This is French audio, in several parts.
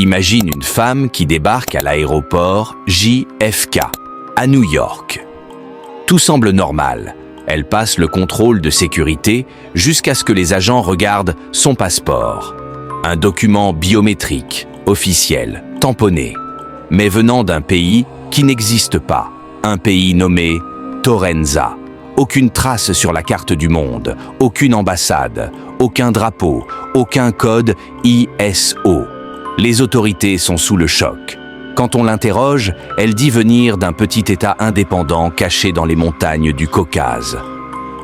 Imagine une femme qui débarque à l'aéroport JFK, à New York. Tout semble normal. Elle passe le contrôle de sécurité jusqu'à ce que les agents regardent son passeport. Un document biométrique, officiel, tamponné, mais venant d'un pays qui n'existe pas. Un pays nommé Torenza. Aucune trace sur la carte du monde, aucune ambassade, aucun drapeau, aucun code ISO. Les autorités sont sous le choc. Quand on l'interroge, elle dit venir d'un petit État indépendant caché dans les montagnes du Caucase.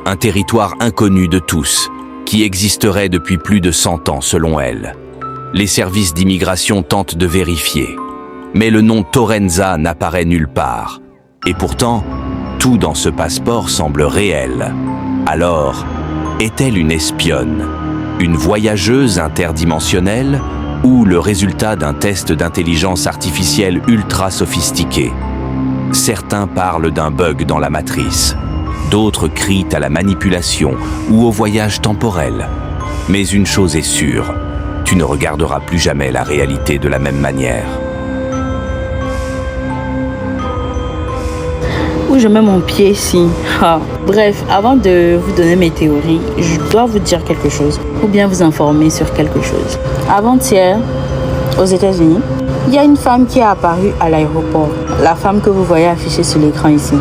Un territoire inconnu de tous, qui existerait depuis plus de 100 ans selon elle. Les services d'immigration tentent de vérifier. Mais le nom Torenza n'apparaît nulle part. Et pourtant, tout dans ce passeport semble réel. Alors, est-elle une espionne, une voyageuse interdimensionnelle ou le résultat d'un test d'intelligence artificielle ultra sophistiqué? Certains parlent d'un bug dans la matrice, d'autres crient à la manipulation ou au voyage temporel. Mais une chose est sûre, tu ne regarderas plus jamais la réalité de la même manière. Où je mets mon pied ici. Bref, avant de vous donner mes théories, je dois vous dire quelque chose ou bien vous informer sur quelque chose. Avant-hier, aux États-Unis, il y a une femme qui est apparue à l'aéroport. La femme que vous voyez affichée sur l'écran ici.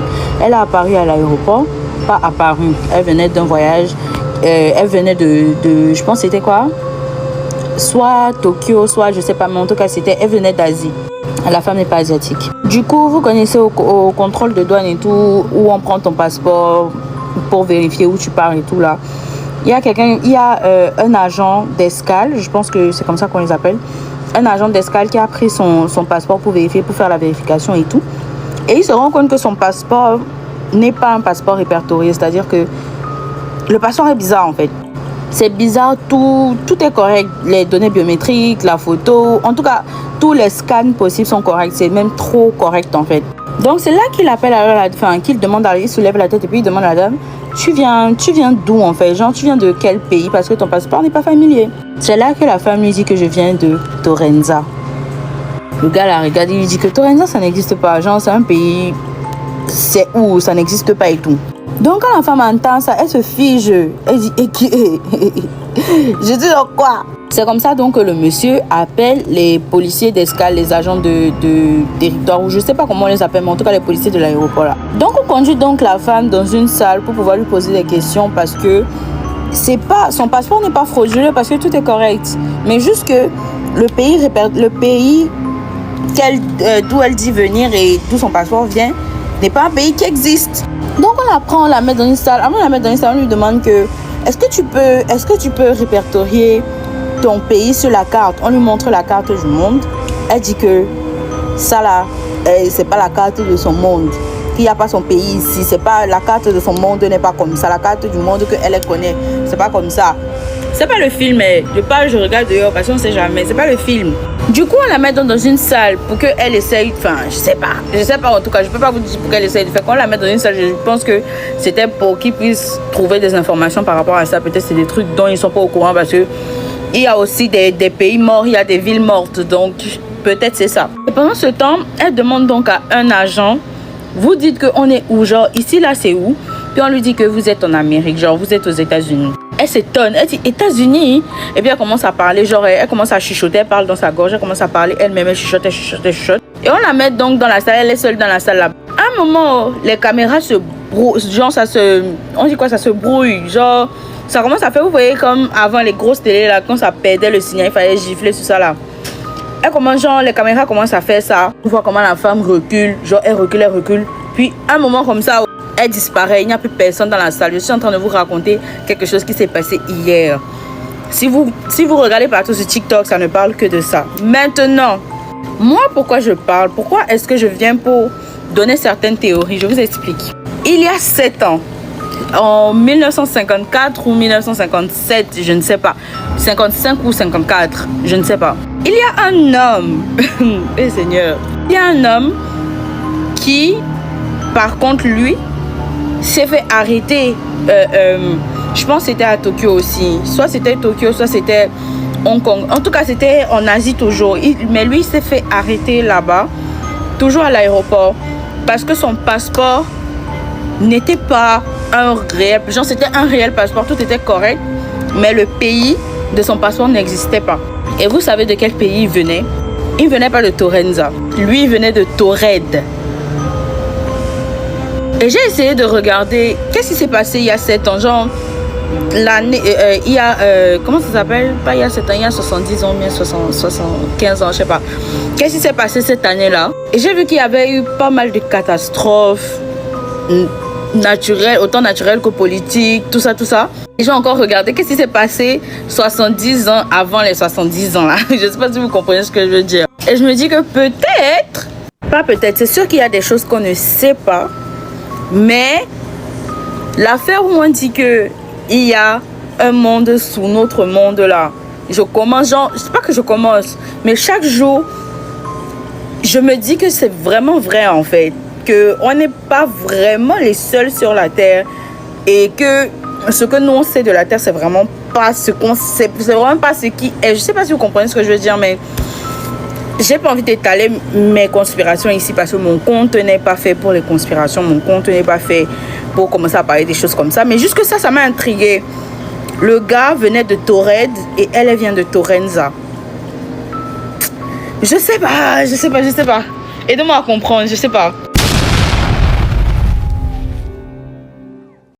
Elle a apparu à l'aéroport, pas apparue. Elle venait d'un voyage. Elle venait de je pense c'était quoi? Soit Tokyo, soit je sais pas, mais en tout cas elle venait d'Asie. La femme n'est pas asiatique. Du coup, vous connaissez au contrôle de douane et tout, où on prend ton passeport pour vérifier où tu pars et tout là. Il y a un agent d'escale, je pense que c'est comme ça qu'on les appelle, un agent d'escale qui a pris son passeport pour vérifier, pour faire la vérification et tout. Et il se rend compte que son passeport n'est pas un passeport répertorié, c'est-à-dire que le passeport est bizarre en fait. C'est bizarre, tout est correct, les données biométriques, la photo, en tout cas, tous les scans possibles sont corrects, c'est même trop correct en fait. Donc c'est là qu'il appelle qu'il demande, il soulève la tête et puis il demande à la dame, tu viens d'où en fait, genre tu viens de quel pays parce que ton passeport n'est pas familier. C'est là que la femme lui dit que je viens de Torenza. Le gars la regarde, il lui dit que Torenza ça n'existe pas, genre c'est un pays, c'est où, ça n'existe pas et tout. Donc quand la femme entend ça, elle se fige, elle dit je dis donc quoi? C'est comme ça donc que le monsieur appelle les policiers d'escale, les agents de territoire, ou je sais pas comment on les appelle, mais en tout cas les policiers de l'aéroport là. Donc on conduit donc la femme dans une salle pour pouvoir lui poser des questions parce que son passeport n'est pas frauduleux parce que tout est correct, mais juste que le pays d'où elle dit venir et d'où son passeport vient n'est pas un pays qui existe. Donc on la prend, on la met dans une salle. Avant de la mettre dans une salle, on lui demande que est-ce que tu peux répertorier ton pays sur la carte? On lui montre la carte du monde. Elle dit que ça là, c'est pas la carte de son monde. Il n'y a pas son pays ici. C'est pas la carte de son monde, n'est pas comme ça. La carte du monde qu'elle connaît, c'est pas comme ça. C'est pas le film, je regarde dehors parce qu'on ne sait jamais. C'est pas le film. Du coup, on la met dans une salle pour qu'elle essaye. Enfin, je sais pas en tout cas. Je peux pas vous dire pour qu'elle essaye de faire. Quand on la met dans une salle, je pense que c'était pour qu'ils puissent trouver des informations par rapport à ça. Peut-être c'est des trucs dont ils sont pas au courant parce que il y a aussi des pays morts, il y a des villes mortes. Donc peut-être c'est ça. Et pendant ce temps, elle demande donc à un agent. Vous dites qu'on est où? Genre ici là c'est où? Puis on lui dit que vous êtes en Amérique, genre vous êtes aux États-Unis. Elle s'étonne, elle dit États-Unis. Et puis elle commence à parler, genre elle commence à chuchoter, elle parle dans sa gorge, elle commence à parler elle-même, elle chuchote. Et on la met donc dans la salle, elle est seule dans la salle là. À un moment, les caméras se brouillent, genre ça se brouille, genre ça commence à faire, vous voyez comme avant les grosses télés là, quand ça perdait le signal, il fallait gifler tout ça là. Les caméras commencent à faire ça. On voit comment la femme recule, genre elle recule. Puis un moment comme ça, elle disparaît, il n'y a plus personne dans la salle. Je suis en train de vous raconter quelque chose qui s'est passé hier. Si vous regardez partout sur TikTok, ça ne parle que de ça. Maintenant, moi pourquoi je parle? Pourquoi est-ce que je viens pour donner certaines théories? Je vous explique. Il y a 7 ans, en 1954 ou 1957, je ne sais pas, 55 ou 54, je ne sais pas. Il y a un homme, eh Seigneur, il y a un homme qui, par contre, lui, s'est fait arrêter. Je pense que c'était à Tokyo aussi. Soit c'était Tokyo, soit c'était Hong Kong. En tout cas, c'était en Asie toujours. Mais lui, il s'est fait arrêter là-bas, toujours à l'aéroport, parce que son passeport n'était pas un réel... Genre, c'était un réel passeport, tout était correct, mais le pays de son passeport n'existait pas. Et vous savez de quel pays il venait? Il ne venait pas de Torenza. Lui, il venait de Taured. Et j'ai essayé de regarder qu'est-ce qui s'est passé il y a 7 ans. Genre, l'année, il y a, comment ça s'appelle? Pas il y a 7 ans, il y a 70 ans, bien 75 ans, je sais pas. Qu'est-ce qui s'est passé cette année-là? Et j'ai vu qu'il y avait eu pas mal de catastrophes naturelles, autant naturelles que politiques, tout ça, tout ça. Et j'ai encore regardé qu'est-ce qui s'est passé 70 ans avant les 70 ans là. Je sais pas si vous comprenez ce que je veux dire. Et je me dis que peut-être, pas peut-être, c'est sûr qu'il y a des choses qu'on ne sait pas. Mais l'affaire où on dit que il y a un monde sous notre monde là, je commence, genre, je sais pas que je commence, mais chaque jour, je me dis que c'est vraiment vrai en fait, que on n'est pas vraiment les seuls sur la terre et que ce que nous on sait de la terre, c'est vraiment pas ce qu'on sait, c'est vraiment pas ce qui est. Je sais pas si vous comprenez ce que je veux dire, mais j'ai pas envie d'étaler mes conspirations ici parce que mon compte n'est pas fait pour les conspirations, mon compte n'est pas fait pour commencer à parler des choses comme ça, mais juste que ça m'a intrigué. Le gars venait de Taured et elle vient de Torenza. Je sais pas. Aidez-moi à comprendre, je sais pas.